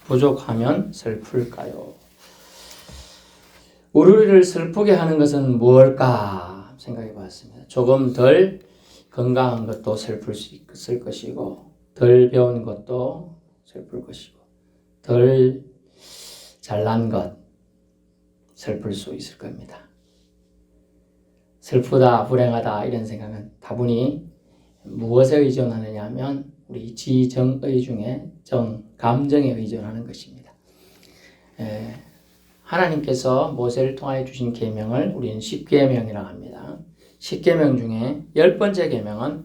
부족하면 슬플까요? 우리를 슬프게 하는 것은 무엇일까 생각해 봤습니다. 조금 덜 건강한 것도 슬플 수 있을 것이고, 덜 배운 것도 슬플 것이고, 덜 잘난 것 슬플 수 있을 겁니다. 슬프다, 불행하다 이런 생각은 다분히 무엇에 의존하느냐 하면 우리 지정의 중에 감정에 의존하는 것입니다. 하나님께서 모세를 통하여 주신 계명을 우리는 10계명이라고 합니다. 10계명 중에 10번째 계명은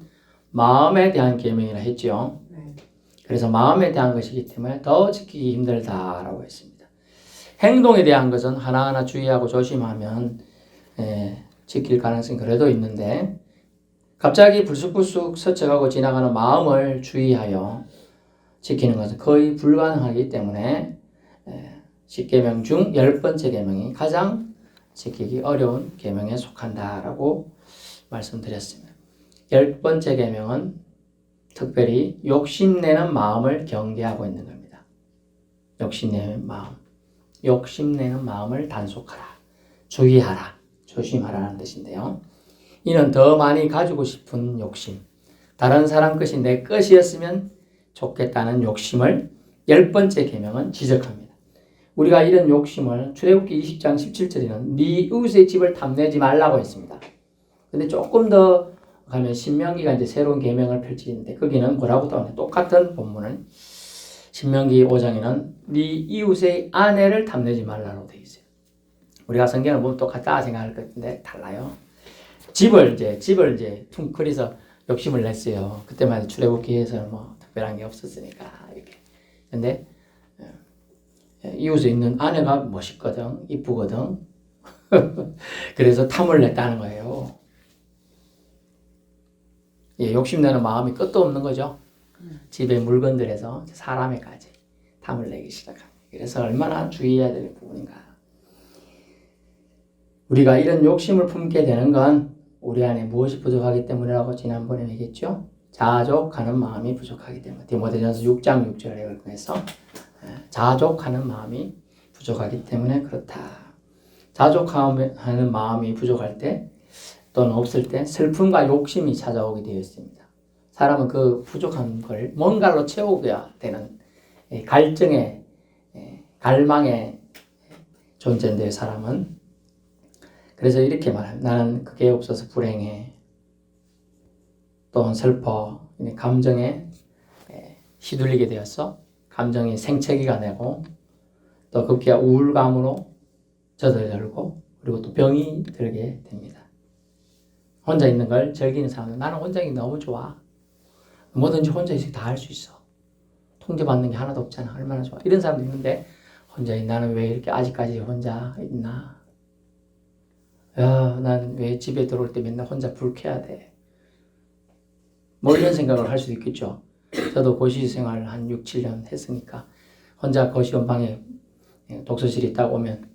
마음에 대한 계명이라 했죠. 그래서 마음에 대한 것이기 때문에 더 지키기 힘들다라고 했습니다. 행동에 대한 것은 하나하나 주의하고 조심하면 지킬 가능성이 그래도 있는데, 갑자기 불쑥불쑥 스쳐가고 지나가는 마음을 주의하여 지키는 것은 거의 불가능하기 때문에 10계명 중 10번째 계명이 가장 지키기 어려운 계명에 속한다라고 말씀드렸습니다. 10번째 계명은 특별히 욕심내는 마음을 경계하고 있는 겁니다. 욕심내는 마음을 단속하라, 주의하라, 조심하라는 뜻인데요. 이는 더 많이 가지고 싶은 욕심, 다른 사람 것이 내 것이었으면 좋겠다는 욕심을 10번째 계명은 지적합니다. 우리가 이런 욕심을 출애굽기 20장 17절에는 네 이웃의 집을 탐내지 말라고 했습니다. 근데 조금 더 가면 신명기가 이제 새로운 계명을 펼치는데, 거기는 뭐라고 또 하냐, 똑같은 본문을 신명기 5장에는 네 이웃의 아내를 탐내지 말라고 되어 있어요. 우리가 성경을 보면 똑같다 생각할 것 같은데 달라요. 집을 이제 퉁클해서 욕심을 냈어요. 그때만 출애굽기에서는 뭐 특별한 게 없었으니까 이렇게. 근데 이웃에 있는 아내가 멋있거든, 이쁘거든. 그래서 탐을 냈다는 거예요. 욕심내는 마음이 끝도 없는 거죠. 집의 물건들에서 사람에까지 탐을 내기 시작합니다. 그래서 얼마나 주의해야 될 부분인가. 우리가 이런 욕심을 품게 되는 건 우리 안에 무엇이 부족하기 때문이라고 지난번에 얘기했죠. 자족하는 마음이 부족하기 때문에. 디모데전서 6장 6절에 의해서 자족하는 마음이 부족하기 때문에 그렇다. 자족하는 마음이 부족할 때 또는 없을 때 슬픔과 욕심이 찾아오게 되어 있습니다. 사람은 그 부족한 걸 뭔가로 채우어야 되는 갈증의, 갈망의 존재인데, 사람은. 그래서 이렇게 말합니다. 나는 그게 없어서 불행해, 또는 슬퍼, 감정에 휘둘리게 되었어. 감정이 생채기가 되고, 또 급기야 우울감으로 젖어들고, 그리고 또 병이 들게 됩니다. 혼자 있는 걸 즐기는 사람은, 나는 혼자 있는 게 너무 좋아, 뭐든지 혼자 있으면 다 할 수 있어, 통제받는 게 하나도 없잖아, 얼마나 좋아, 이런 사람도 있는데, 혼자 있는 나는 왜 이렇게 아직까지 혼자 있나, 야, 난 왜 집에 들어올 때 맨날 혼자 불 켜야 돼, 뭐 이런 생각을 할 수도 있겠죠. 저도 고시 생활 한 6, 7년 했으니까 혼자 거시원 방에 독서실에 있다 오면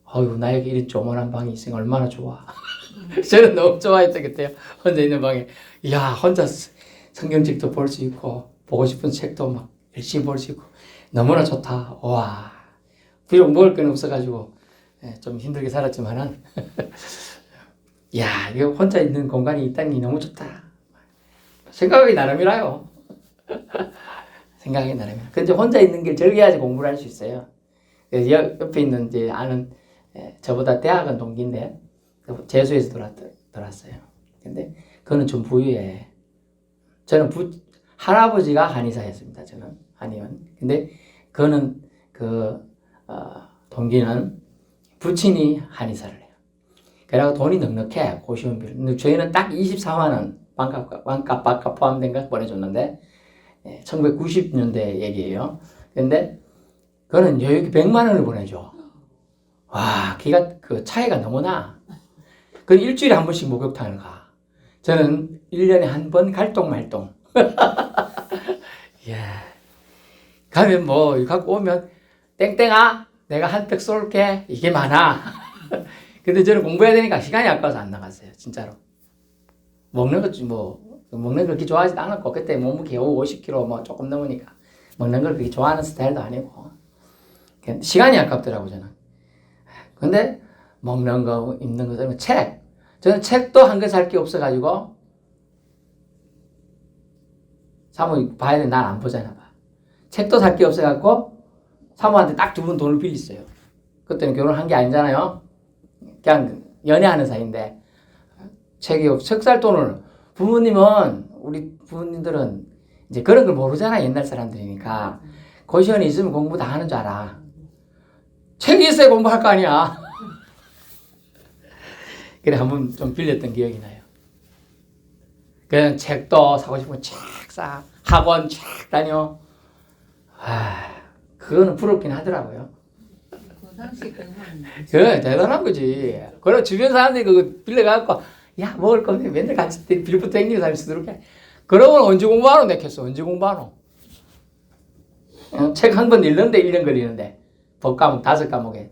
어휴, 나에게 이런 조만한 방이 있으니 얼마나 좋아. 저는 너무 좋아했던 그때요. 혼자 있는 방에, 이야, 혼자 성경책도 볼 수 있고 보고 싶은 책도 막 열심히 볼 수 있고 너무나 좋다. 와, 비록 먹을 건 없어가지고 좀 힘들게 살았지만은 야, 이거 혼자 있는 공간이 있다는 게 너무 좋다. 생각이 나름이라요. 생각이 나름이라. 근데 혼자 있는 게 즐겨야지 공부를 할 수 있어요. 옆에 있는 이제 아는, 저보다 대학은 동기인데 재수에서 들어왔어요. 근데 그거는 좀 부유해. 저는 할아버지가 한의사였습니다. 저는 한의원. 근데 그거는 동기는 부친이 한의사를 해요. 그래서 돈이 넉넉해, 고시원비를. 근데 저희는 딱 24만 원 반값 포함된 거 보내줬는데, 1990년대 얘기예요. 근데 그거는 여유있게 100만 원을 보내줘. 와, 그 차이가 너무나. 그 일주일에 한 번씩 목욕탕을 가. 저는 1년에 한 번 갈똥말똥. 예. 가면 뭐, 갖고 오면, 땡땡아, 내가 한 팩 쏠게. 이게 많아. 근데 저는 공부해야 되니까 시간이 아까워서 안 나갔어요. 진짜로. 먹는 거 그렇게 좋아하지도 않았고, 그때 몸무게 50kg 뭐 조금 넘으니까. 먹는 걸 그렇게 좋아하는 스타일도 아니고. 시간이 아깝더라고, 저는. 근데 먹는 거, 입는 거, 때문에 저는 책도 한 권 살 게 없어가지고 사모 봐야 돼. 난 안 보잖아. 책도 살 게 없어갖고 사모한테 딱 2번 돈을 빌렸어요. 그때는 결혼한 게 아니잖아요. 그냥 연애하는 사이인데 책 살 돈을 우리 부모님들은 이제 그런 걸 모르잖아. 옛날 사람들이니까. 고시원이 있으면 공부 다 하는 줄 알아. 책이 있어야 공부할 거 아니야. 그래 한번 좀 빌렸던 기억이 나요. 그냥 책도 사고 싶으면 책 사. 학원 책 다녀. 그거는 부럽긴 하더라고요. 그래 대단한 거지. 그리고 주변 사람들이 그거 빌려갖고 야 먹을 거면 맨날 같이 빌부터 땡기는 사람이 쓰도록 그러면 언제 공부하노? 내겠어. 언제 공부하노? 책 한 번 읽는데 1년 걸리는데 법과목 5과목에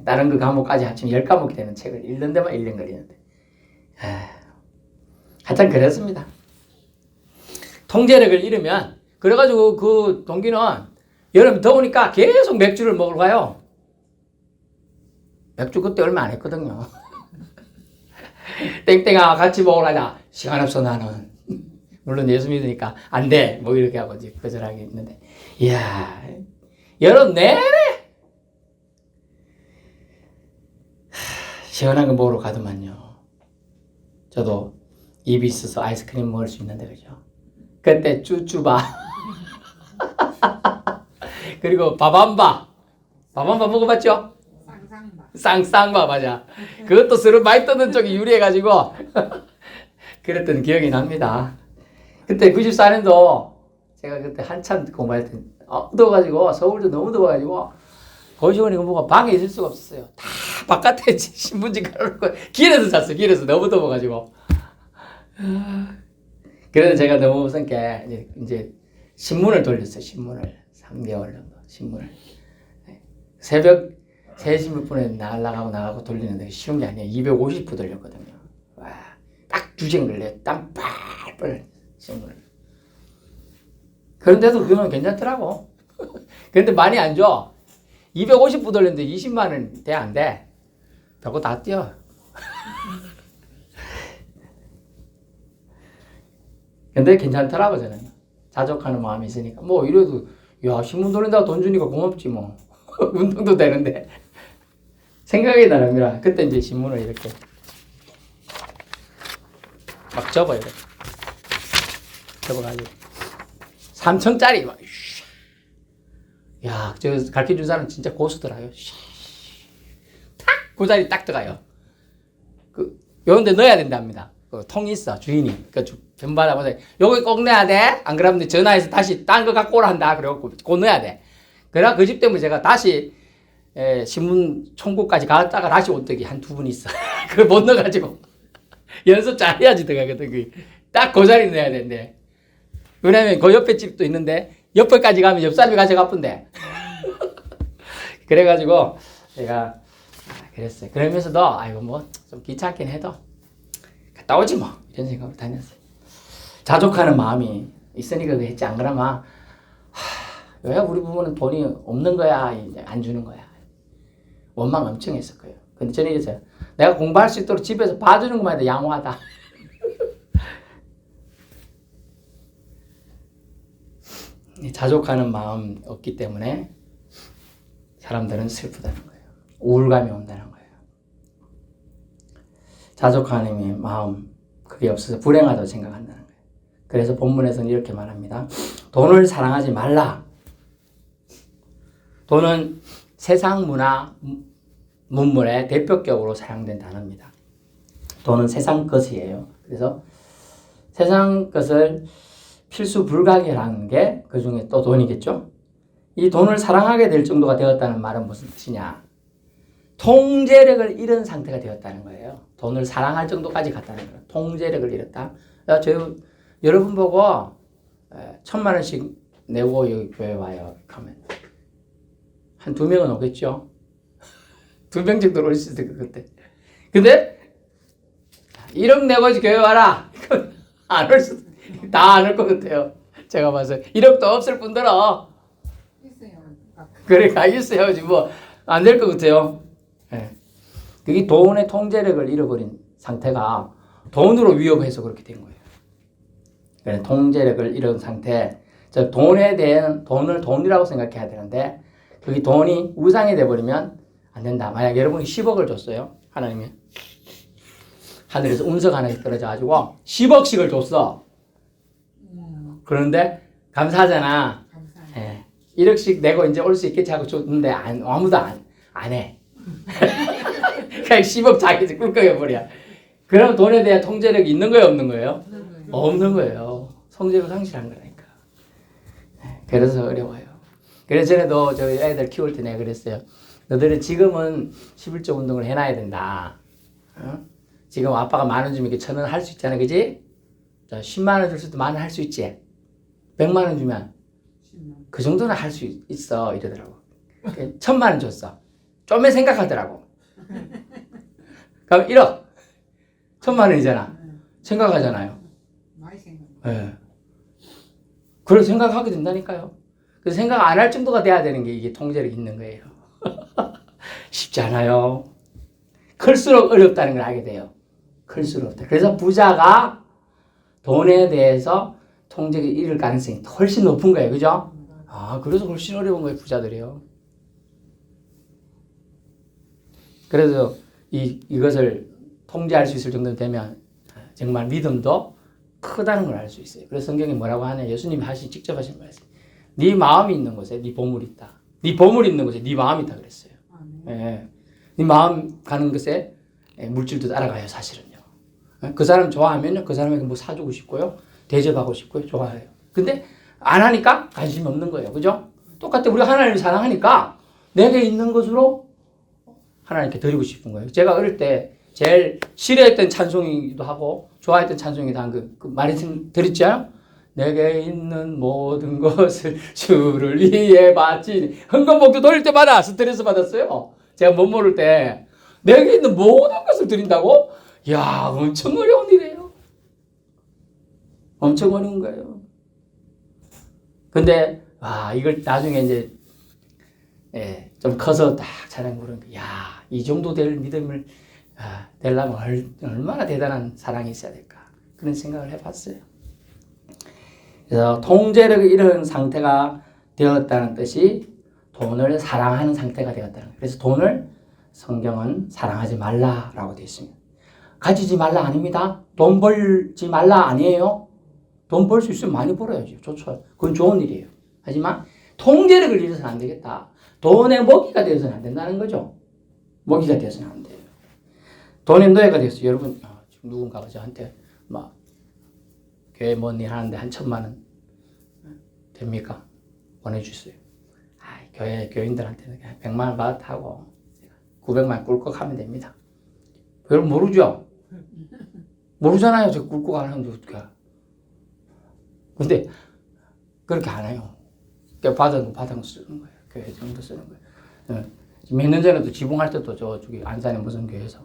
다른 그 과목까지 합치면 10과목이 되는 책을 읽는 데만 1년 걸리는데 하여튼 그랬습니다. 통제력을 잃으면 그래가지고 그 동기는 여름 더우니까 계속 맥주를 먹으러 가요. 맥주 그때 얼마 안 했거든요. 땡땡아 같이 먹으러 가자. 시간 없어 나는. 물론 예수 믿으니까 안 돼. 뭐 이렇게 하고 이제 거절하게 했는데 이야 여름 내내 시원한 거 먹으러 가더만요. 저도 입이 있어서 아이스크림 먹을 수 있는데 그죠. 그때 쭈쭈바 그리고 바밤바 먹어봤죠? 쌍쌍바 맞아. 그것도 서로 많이 떠는 쪽이 유리해가지고 그랬던 기억이 납니다. 그때 94년도 제가 그때 한참 공부할 때 더워가지고 서울도 너무 더워가지고 고시원이 공부가 방에 있을 수가 없었어요. 다 바깥에 신문지 깔아놓고 길에서 잤어요. 길에서 너무 더워가지고. 그래서 제가 너무 무슨 게 이제 신문을 돌렸어요. 신문을 3개월 정도 신문을 새벽 3시 몇 분에 나가고 돌리는데 쉬운 게 아니에요. 250부 돌렸거든요. 와, 딱 2시간 걸려요. 땀 빨빨 신문을. 그런데도 그건 괜찮더라고. 그런데 많이 안 줘. 250부 돌렸는데 20만 원 돼 안 돼? 저거 다 뛰어. 근데 괜찮더라고 저는. 자족하는 마음이 있으니까 뭐 이래도 야 신문 돌린다고 돈 주니까 고맙지 뭐. 운동도 되는데 생각이 나랍니다. 그때 이제 신문을 이렇게 막 접어요. 이렇게. 접어가지고 3층짜리 막 야, 저 가르쳐준 사람 진짜 고수더라요. 탁! 그 자리 딱 들어가요. 요런데 넣어야 된답니다. 그 통이 있어, 주인이. 그 변받아보세요. 여기 꼭 넣어야 돼? 안 그러면 전화해서 다시 딴 거 갖고 오라 한다. 그래갖고 꼭 넣어야 돼. 그래, 그 집 때문에 제가 다시, 신문 총국까지 갔다가 다시 온 적이 한 2분 있어. 그걸 못 넣어가지고. 연습 잘 해야지 들어가거든. 딱 그 자리 넣어야 된대. 왜냐면 그 옆에 집도 있는데, 옆에까지 가면 옆 사람이 가져가쁜데. 그래가지고 제가 그랬어요. 그러면서도 아이고 뭐 좀 귀찮긴 해도 갔다 오지 뭐 이런 생각으로 다녔어요. 자족하는 마음이 있으니까 그 했지 안 그러면 왜 우리 부모는 돈이 없는 거야 이제 안 주는 거야 원망 엄청 했을 거예요. 근데 저는 이랬어요. 내가 공부할 수 있도록 집에서 봐주는 것만 해도 양호하다. 자족하는 마음 없기 때문에 사람들은 슬프다는 거예요. 우울감이 온다는 거예요. 자족하는 마음 그게 없어서 불행하다고 생각한다는 거예요. 그래서 본문에서는 이렇게 말합니다. 돈을 사랑하지 말라. 돈은 세상 문화 문물에 대표격으로 사용된 단어입니다. 돈은 세상 것이에요. 그래서 세상 것을 필수 불가결한 게 그 중에 또 돈이겠죠. 이 돈을 사랑하게 될 정도가 되었다는 말은 무슨 뜻이냐. 통제력을 잃은 상태가 되었다는 거예요. 돈을 사랑할 정도까지 갔다는 거예요. 통제력을 잃었다. 여러분 보고 1,000만 원씩 내고 여기 교회 와요. 하면 한 2명은 오겠죠. 2명 정도 올 수 있을 것 같아. 근데 1억 내고 교회 와라. 안 올 수도 다 안 올 것 같아요. 제가 봐서 1억도 없을 뿐더러 그래 가겠어요. 지금 뭐안 될 것 같아요. 예. 그게 돈의 통제력을 잃어버린 상태가 돈으로 위협해서 그렇게 된 거예요. 그래, 통제력을 잃은 상태. 즉 돈에 대한 돈을 돈이라고 생각해야 되는데 그게 돈이 우상이 돼버리면 안 된다. 만약 여러분이 10억을 줬어요. 하나님이 하늘에서 운석 하나 떨어져가지고 10억씩을 줬어. 그런데 감사하잖아. 예. 1억씩 내고 이제 올 수 있겠지 하고 줬는데 아무도 안 해. 그냥 10억 자기들 꿀꺽해버려. 그럼 돈에 대한 통제력이 있는 거예요? 없는 거예요? 없는 거예요. 통제력을 상실한 거라니까. 그래서 어려워요. 그래서 전에도 저희 애들 키울 때 내가 그랬어요. 너희들은 지금은 11조 운동을 해놔야 된다. 어? 지금 아빠가 10,000원 주면 1,000원 할 수 있잖아. 그지? 10만 원 줄 수도 10,000원 할 수 있지. 100만 원 주면 그 정도는 할 수 있어. 이러더라고. 1,000만 원 줬어. 좀에 생각하더라고. 그럼 1억. 1,000만 원이잖아. 생각하잖아요. 많이 생각. 예. 그걸 생각하게 된다니까요. 그 생각 안 할 정도가 돼야 되는 게 이게 통제력이 있는 거예요. 쉽지 않아요. 클수록 어렵다는 걸 알게 돼요. 클수록. 그래서 부자가 돈에 대해서 통제를 잃을 가능성이 훨씬 높은 거예요. 그죠? 그래서 훨씬 어려운 거예요. 부자들이요. 그래서 이것을 통제할 수 있을 정도 되면 정말 믿음도 크다는 걸 알 수 있어요. 그래서 성경이 뭐라고 하냐. 예수님이 직접 하신 말씀. 네 마음이 있는 곳에 네 보물이 있다. 네 보물이 있는 곳에 네 마음이 있다 그랬어요. 예. 네 마음 가는 것에 물질도 따라가요. 사실은요. 그 사람 좋아하면 그 사람에게 뭐 사주고 싶고요. 대접하고 싶고요. 좋아해요. 근데 안 하니까 관심이 없는 거예요. 그죠? 똑같아. 우리가 하나님을 사랑하니까 내게 있는 것으로 하나님께 드리고 싶은 거예요. 제가 어릴 때 제일 싫어했던 찬송이기도 하고 좋아했던 찬송이기도 한 그 말이 들었죠? 내게 있는 모든 것을 주를 위해 바치니 헌금복도 돌릴 때마다 스트레스 받았어요. 제가 못 모를 때 내게 있는 모든 것을 드린다고? 이야, 엄청 어려운 일이에요. 엄청 어려운 거예요. 근데 이걸 나중에 이제 좀 커서 딱 자랑 부르는 거. 야, 이 정도 될 믿음을 되려면 얼마나 대단한 사랑이 있어야 될까? 그런 생각을 해봤어요. 그래서 통제력을 잃은 상태가 되었다는 뜻이 돈을 사랑하는 상태가 되었다는 거예요. 그래서 돈을 성경은 사랑하지 말라라고 되어 있습니다. 가지지 말라 아닙니다. 돈 벌지 말라 아니에요. 돈 벌 수 있으면 많이 벌어야죠. 좋죠. 그건 좋은 일이에요. 하지만 통제력을 잃어서는 안 되겠다. 돈의 먹이가 되어서는 안 된다는 거죠. 먹이가 되어서는 안 돼요. 돈의 노예가 되었어요. 여러분, 지금 누군가가 저한테 막 교회 뭔 일 하는데 한 1,000만 원 됩니까? 보내주세요. 교회 교인들한테는 그냥 100만 원 받았다고 900만 원 꿀꺽 하면 됩니다. 여러분 모르죠? 모르잖아요. 저 꿀꺽 안 하는데 어떻게. 근데 그렇게 안 해요. 받은 거 쓰는 거예요. 교회 정도 쓰는 거예요. 몇 년 전에도 지붕할 때도 저쪽에 안산에 무슨 교회에서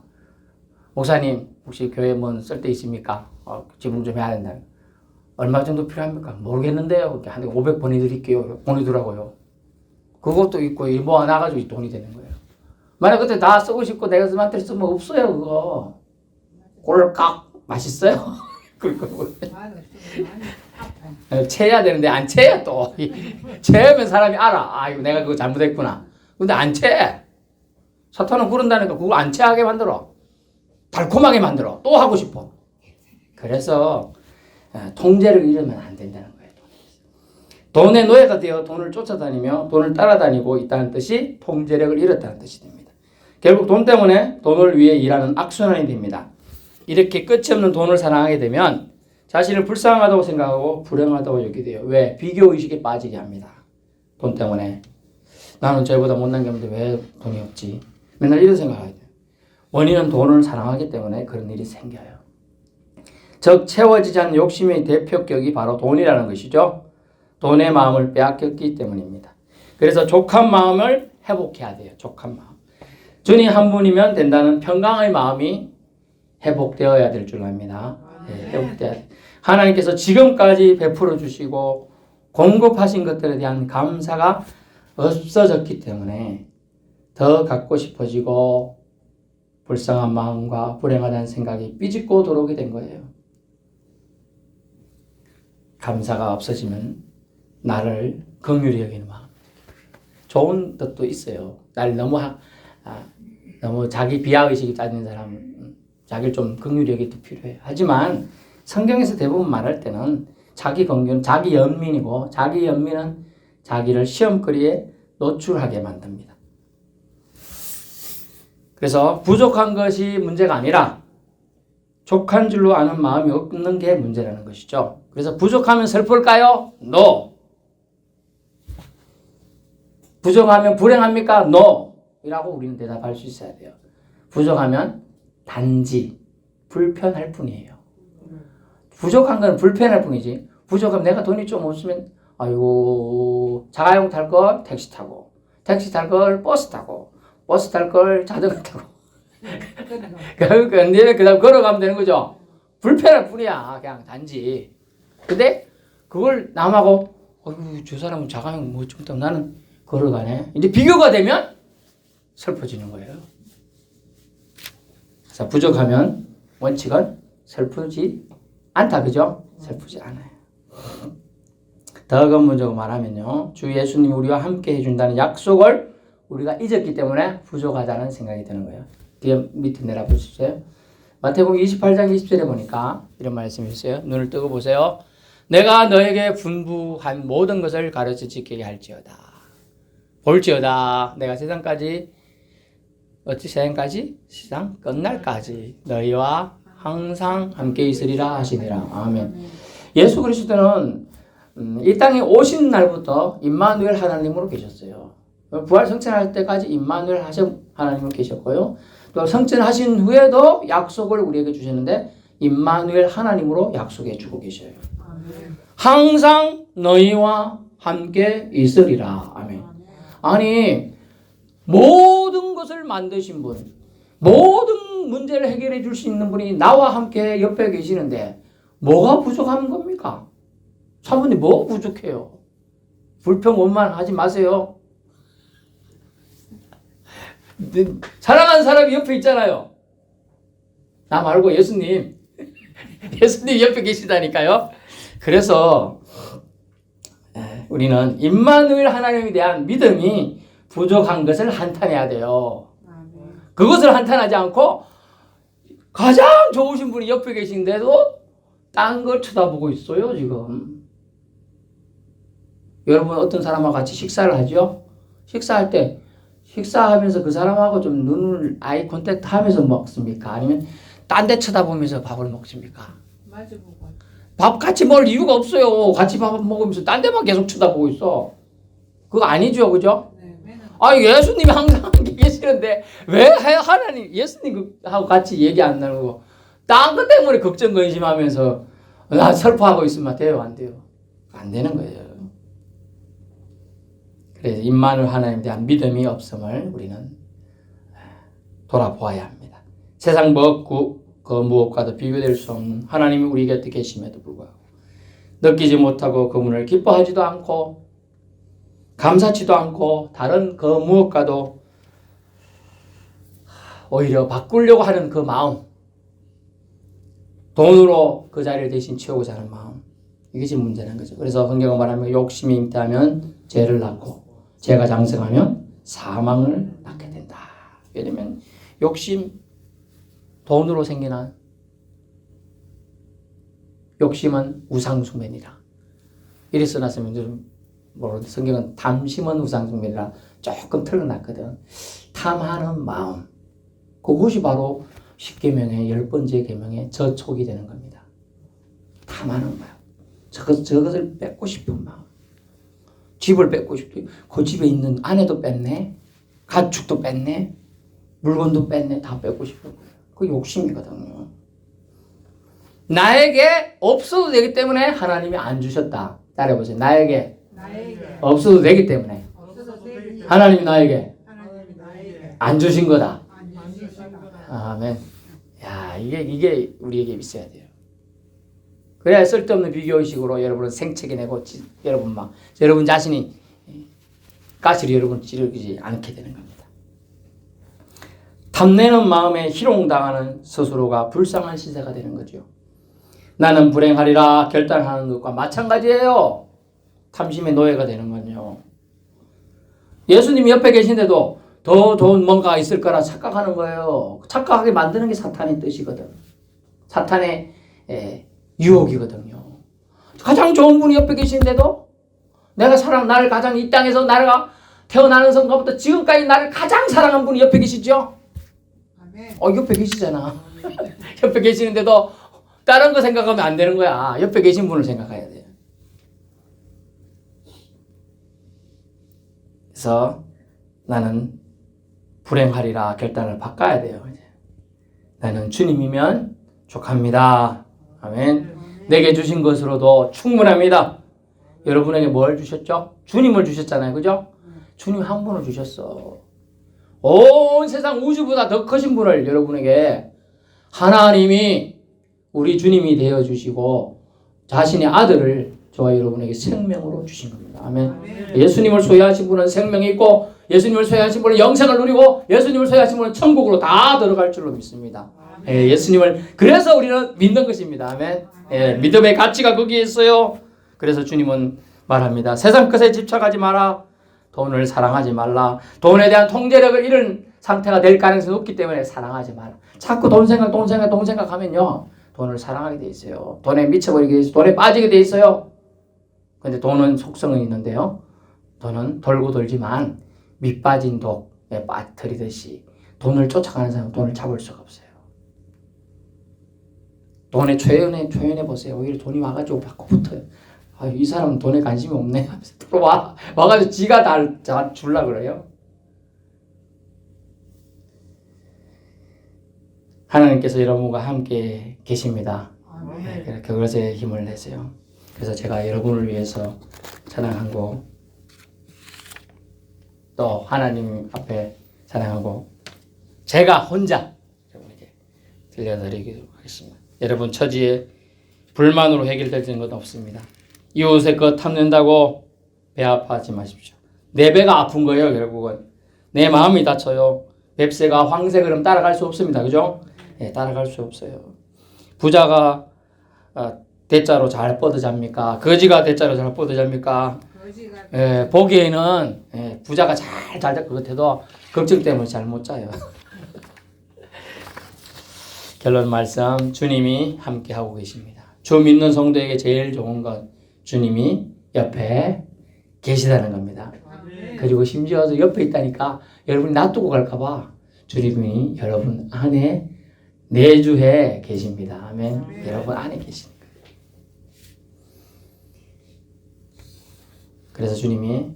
목사님 혹시 교회 뭐 쓸 데 있습니까? 지붕 좀 해야 된다. 얼마 정도 필요합니까? 모르겠는데요. 한 500 보내드릴게요. 보내더라고요. 그것도 있고 뭐 나가지고 돈이 되는 거예요. 만약 그때 다 쓰고 싶고 내가 스마트를 쓰면 없어요. 그거 꼴깍 맛있어요. 그리고 채야 되는데 안 채야 또. 채우면 사람이 알아. 이거 내가 그거 잘못했구나. 근데 안 채. 사탄은 그런다니까 그거 안 채하게 만들어. 달콤하게 만들어. 또 하고 싶어. 그래서 통제를 잃으면 안 된다는 거예요. 돈의 노예가 되어 돈을 쫓아다니며 돈을 따라다니고 있다는 뜻이 통제력을 잃었다는 뜻이 됩니다. 결국 돈 때문에 돈을 위해 일하는 악순환이 됩니다. 이렇게 끝이 없는 돈을 사랑하게 되면 자신을 불쌍하다고 생각하고 불행하다고 여기게 돼요. 왜? 비교의식에 빠지게 합니다. 돈 때문에. 나는 쟤보다 못난 게 없는데 왜 돈이 없지? 맨날 이런 생각하게 돼요. 원인은 돈을 사랑하기 때문에 그런 일이 생겨요. 즉 채워지지 않는 욕심의 대표격이 바로 돈이라는 것이죠. 돈의 마음을 빼앗겼기 때문입니다. 그래서 족한 마음을 회복해야 돼요. 족한 마음. 주님 한 분이면 된다는 평강의 마음이 회복되어야 될 줄 압니다. 회복돼야 돼. 하나님께서 지금까지 베풀어 주시고 공급하신 것들에 대한 감사가 없어졌기 때문에 더 갖고 싶어지고 불쌍한 마음과 불행하다는 생각이 삐짓고 들어오게 된 거예요. 감사가 없어지면 나를 긍휼히 여기는 마음. 좋은 뜻도 있어요. 날 너무 자기 비하의식이 짜는 사람은 자기를 좀 긍휼히 여기도 필요해요. 하지만 성경에서 대부분 말할 때는 자기 긍휼은 자기 연민이고 자기 연민은 자기를 시험거리에 노출하게 만듭니다. 그래서 부족한 것이 문제가 아니라 족한 줄로 아는 마음이 없는 게 문제라는 것이죠. 그래서 부족하면 슬플까요? No. 부족하면 불행합니까? No. 이라고 우리는 대답할 수 있어야 돼요. 부족하면 단지 불편할 뿐이에요. 부족한 건 불편할 뿐이지. 부족하면 내가 돈이 좀 없으면 아이고 자가용 탈 걸 택시 타고 택시 탈 걸 버스 타고 버스 탈 걸 자전거 타고 그 다음 걸어가면 되는 거죠. 불편할 뿐이야. 그냥 단지. 근데 그걸 남하고 어이구 저 사람은 자가용 뭐 좀 때문에 나는 걸어가네. 이제 비교가 되면 슬퍼지는 거예요. 그래서 부족하면 원칙은 슬프지 않다. 그죠? 슬프지 않아요. 더 근본적으로 말하면요. 주 예수님이 우리와 함께 해준다는 약속을 우리가 잊었기 때문에 부족하다는 생각이 드는 거예요. 뒤에 밑에 내려보시죠. 마태복음 28장 20절에 보니까 이런 말씀이 있어요. 눈을 뜨고 보세요. 내가 너에게 분부한 모든 것을 가르쳐 지키게 할지어다. 볼지어다. 내가 세상까지 세상 끝날까지 너희와 항상 함께 있으리라 하시니라. 아멘. 예수 그리스도는 이 땅에 오신 날부터 임마누엘 하나님으로 계셨어요. 부활 성천할 때까지 임마누엘 하나님으로 계셨고요. 또 성천하신 후에도 약속을 우리에게 주셨는데 임마누엘 하나님으로 약속해 주고 계셔요. 항상 너희와 함께 있으리라. 아멘. 아니 모든 것을 만드신 분, 모든 문제를 해결해 줄 수 있는 분이 나와 함께 옆에 계시는데 뭐가 부족한 겁니까? 사모님 뭐 부족해요? 불평 원만하지 마세요. 사랑하는 사람이 옆에 있잖아요. 나 말고 예수님. 예수님 옆에 계시다니까요. 그래서 우리는 임마누엘 하나님에 대한 믿음이 부족한 것을 한탄해야 돼요. 그것을 한탄하지 않고 가장 좋으신 분이 옆에 계신데도 딴 걸 쳐다보고 있어요 지금. 여러분 어떤 사람하고 같이 식사를 하죠? 식사할 때 식사하면서 그 사람하고 좀 눈을 아이 컨택트 하면서 먹습니까? 아니면 딴 데 쳐다보면서 밥을 먹습니까? 밥 같이 먹을 이유가 없어요. 같이 밥 먹으면서 딴 데만 계속 쳐다보고 있어. 그거 아니죠, 그죠? 아, 예수님이 항상 계시는데 왜 하나님 예수님하고 같이 얘기 안 나누고 딴 것 때문에 걱정 근심하면서 나 슬퍼하고 있으면 돼요, 안 돼요? 안 되는 거예요. 그래서 임마누엘 하나님에 대한 믿음이 없음을 우리는 돌아보아야 합니다. 세상 그 무엇과도 비교될 수 없는 하나님이 우리 곁에 계심에도 불구하고 느끼지 못하고 그분을 기뻐하지도 않고 감사치도 않고 다른 그 무엇과도 오히려 바꾸려고 하는 그 마음, 돈으로 그 자리를 대신 채우고자 하는 마음, 이것이 문제라는 거죠. 그래서 성경은 말하면 욕심이 잉태하면 죄를 낳고 죄가 장성하면 사망을 낳게 된다. 왜냐면 욕심, 돈으로 생기는 욕심은 우상숭배니라. 이리 써놨으면 모르는데 성경은 탐심은 우상숭배니라 조금 틀어놨거든. 탐하는 마음, 그것이 바로 10계명의 10번째 계명의 저촉이 되는 겁니다. 탐하는 마음, 저것을 뺏고 싶은 마음. 집을 뺏고 싶대. 그 집에 있는 아내도 뺐네, 가축도 뺐네, 물건도 뺐네, 다 뺏고 싶은 거예요. 그 욕심이거든요. 나에게 없어도 되기 때문에 하나님이 안 주셨다. 따라해보세요. 나에게 없어도 되기 때문에 하나님이 나에게 안 주신 거다. 아멘. 야, 이게 우리에게 있어야 돼요. 그래야 쓸데없는 비교의식으로 여러분은 생채기 내고 여러분 자신이 가시로 여러분 찌르지 않게 되는 겁니다. 탐내는 마음에 희롱당하는 스스로가 불쌍한 시세가 되는 거죠. 나는 불행하리라 결단하는 것과 마찬가지예요. 탐심의 노예가 되는 건요. 예수님이 옆에 계신데도 더 좋은 뭔가 있을 거라 착각하는 거예요. 착각하게 만드는 게 사탄의 뜻이거든. 사탄의 유혹이거든요. 가장 좋은 분이 옆에 계신데도 나를 가장 이 땅에서 나가 태어나는 순간부터 지금까지 나를 가장 사랑한 분이 옆에 계시죠? 옆에 계시잖아. 옆에 계시는데도 다른 거 생각하면 안 되는 거야. 옆에 계신 분을 생각해야 돼. 그래서 나는 불행하리라 결단을 바꿔야 돼요. 이제. 나는 주님이면 족합니다. 아멘. 내게 주신 것으로도 충분합니다. 여러분에게 뭘 주셨죠? 주님을 주셨잖아요. 그죠? 주님 한 분을 주셨어. 온 세상 우주보다 더 크신 분을 여러분에게 하나님이 우리 주님이 되어주시고 자신의 아들을 저와 여러분에게 생명으로 주신 겁니다. 아멘. 예수님을 소유하신 분은 생명이 있고 예수님을 소유하신 분은 영생을 누리고 예수님을 소유하신 분은 천국으로 다 들어갈 줄로 믿습니다. 예수님을 그래서 우리는 믿는 것입니다. 아멘. 믿음의 가치가 거기에 있어요. 그래서 주님은 말합니다. 세상 것에 집착하지 마라. 돈을 사랑하지 말라. 돈에 대한 통제력을 잃은 상태가 될 가능성이 높기 때문에 사랑하지 마라. 자꾸 돈 생각하면요. 돈을 사랑하게 돼 있어요. 돈에 미쳐버리게 돼 있어요. 돈에 빠지게 돼 있어요. 근데 돈은 속성이 있는데요. 돈은 돌고 돌지만 밑빠진 독에 빠뜨리듯이 돈을 쫓아가는 사람은 돈을 잡을 수가 없어요. 돈에 초연해 보세요. 오히려 돈이 와가지고 받고 붙어요. 이 사람은 돈에 관심이 없네. 와가지고 지가 다 줄라 그래요. 하나님께서 여러분과 함께 계십니다. 그것에 힘을 내세요. 그래서 제가 여러분을 위해서 찬양한 곡, 또 하나님 앞에 찬양한 곡, 제가 혼자 여러분에게 들려드리도록 하겠습니다. 여러분 처지에 불만으로 해결되는 것 없습니다. 이웃의 것 탐낸다고 배 아파하지 마십시오. 내 배가 아픈 거예요. 결국은 내 마음이 다쳐요. 뱁새가 황새 그럼 따라갈 수 없습니다. 그죠? 따라갈 수 없어요. 부자가 대자로 잘 뻗어잡니까? 거지가 대자로 잘 뻗어잡니까? 보기에는 부자가 잘 잘 것 같아도 걱정 때문에 잘 못 자요. 결론 말씀, 주님이 함께하고 계십니다. 주 믿는 성도에게 제일 좋은 건 주님이 옆에 계시다는 겁니다. 그리고 심지어 옆에 있다니까 여러분이 놔두고 갈까 봐 주님이 여러분 안에 내주해 계십니다. 아멘. 여러분 안에 계시는 거예요. 그래서 주님이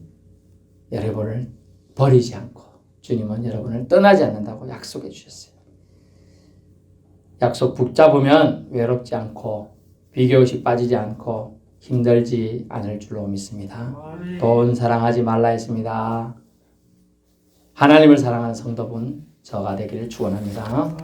여러분을 버리지 않고 주님은 여러분을 떠나지 않는다고 약속해 주셨어요. 약속 붙잡으면 외롭지 않고 비교의식 빠지지 않고 힘들지 않을 줄로 믿습니다. 돈 사랑하지 말라 했습니다. 하나님을 사랑하는 성도분 저가 되기를 축원합니다.